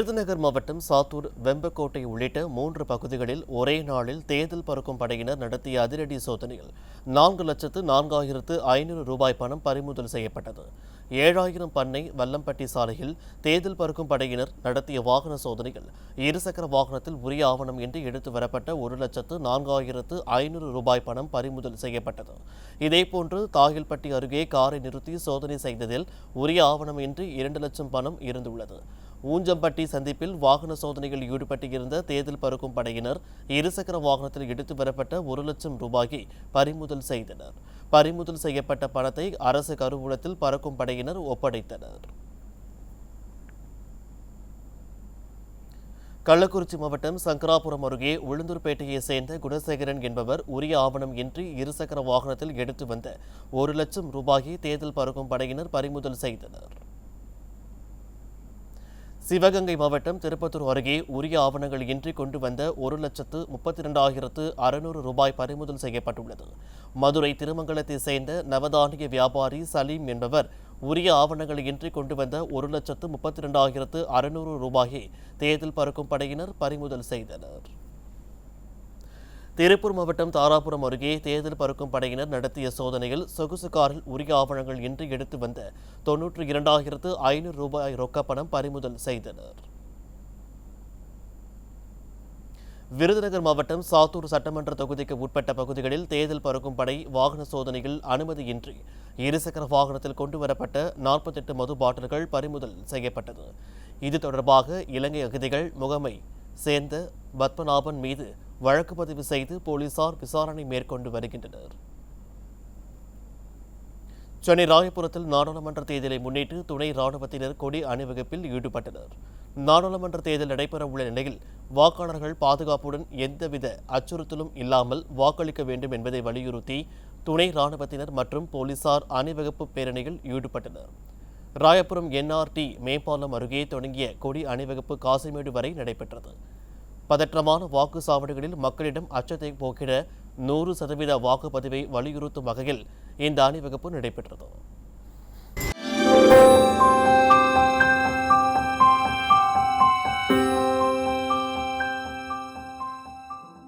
விருதுநகர் மாவட்டம் சாத்தூர் வெம்பக்கோட்டை உள்ளிட்ட 3 பகுதிகளில் ஒரே நாளில் தேர்தல் பறக்கும் படையினர் நடத்திய அதிரடி சோதனையில் 4,04,500 ரூபாய் பணம் பறிமுதல் செய்யப்பட்டது. 7,000 பண்ணை வல்லம்பட்டி சாலையில் தேர்தல் பறக்கும் படையினர் நடத்திய வாகன சோதனையில் இருசக்கர வாகனத்தில் உரிய ஆவணம் இன்றி எடுத்து வரப்பட்ட 1,04,500 ரூபாய் பணம் பறிமுதல் செய்யப்பட்டது. இதேபோன்று தாயல்பட்டி அருகே காரை நிறுத்தி சோதனை செய்ததில் உரிய ஆவணம் இன்றி 2 லட்சம் பணம் இருந்துள்ளது. ஊஞ்சம்பட்டி சந்திப்பில் வாகன சோதனையில் ஈடுபட்டிருந்த தேர்தல் பறக்கும் படையினர் இருசக்கர வாகனத்தில் எடுத்து வரப்பட்ட 1 லட்சம் ரூபாயை பறிமுதல் செய்தனர். பறிமுதல் செய்யப்பட்ட பணத்தை அரசு கருவூலத்தில் பறக்கும் படையினர் ஒப்படைத்தனர். கள்ளக்குறிச்சி மாவட்டம் சங்கராபுரம் அருகே உளுந்தூர்பேட்டையை சேர்ந்த குணசேகரன் என்பவர் உரிய ஆவணம் இன்றி இருசக்கர வாகனத்தில் எடுத்து வந்த 1 லட்சம் ரூபாயை தேர்தல் பறக்கும் படையினர் பறிமுதல் செய்தனர். சிவகங்கை மாவட்டம் திருப்பத்தூர் அருகே உரிய ஆவணங்கள் இன்றி கொண்டு வந்த 1,32,600 ரூபாய் பறிமுதல் செய்யப்பட்டுள்ளது. மதுரை திருமங்கலத்தை சேர்ந்த நவதானிய வியாபாரி சலீம் என்பவர் உரிய ஆவணங்கள் இன்றி கொண்டு வந்த 1,32,600 ரூபாயை தேர்தல் பறக்கும் படையினர் பறிமுதல் செய்தனர். திருப்பூர் மாவட்டம் தாராபுரம் அருகே தேர்தல் பறக்கும் படையினர் நடத்திய சோதனையில் சொகுசு காரில் உரிய ஆவணங்கள் இன்றி எடுத்து வந்த 92,500 ரூபாய் ரொக்கப்பணம் பறிமுதல் செய்தனர். விருதுநகர் மாவட்டம் சாத்தூர் சட்டமன்ற தொகுதிக்கு உட்பட்ட பகுதிகளில் தேர்தல் பறக்கும் படை வாகன சோதனையில் அனுமதியின்றி இருசக்கர வாகனத்தில் கொண்டு வரப்பட்ட 48 மது பாட்டில்கள் பறிமுதல் செய்யப்பட்டது. இது தொடர்பாக இலங்கை அகதிகள் முகமை சேர்ந்த பத்மநாபன் மீது வழக்கு பதிவு செய்து போலீசார் விசாரணை மேற்கொண்டு வருகின்றனர். சென்னை ராயபுரத்தில் நாடாளுமன்ற தேர்தலை முன்னிட்டு துணை ராணுவத்தினர் கொடி அணிவகுப்பில் ஈடுபட்டனர். நாடாளுமன்ற தேர்தல் நடைபெறவுள்ள நிலையில் வாக்காளர்கள் பாதுகாப்புடன் எந்தவித அச்சுறுத்தலும் இல்லாமல் வாக்களிக்க வேண்டும் என்பதை வலியுறுத்தி துணை ராணுவத்தினர் மற்றும் போலீசார் அணிவகுப்பு பேரணியில் ஈடுபட்டனர். ராயபுரம் என்ஆர்டி மேம்பாலம் அருகே தொடங்கிய கொடி அணிவகுப்பு காசிமேடு வரை நடைபெற்றது. பதற்றமான வாக்குச்சாவடிகளில் மக்களிடம் அச்சத்தை போக்கிட 100% வாக்குப்பதிவை வலியுறுத்தும் வகையில் இந்த அணிவகுப்பு நடைபெற்றது.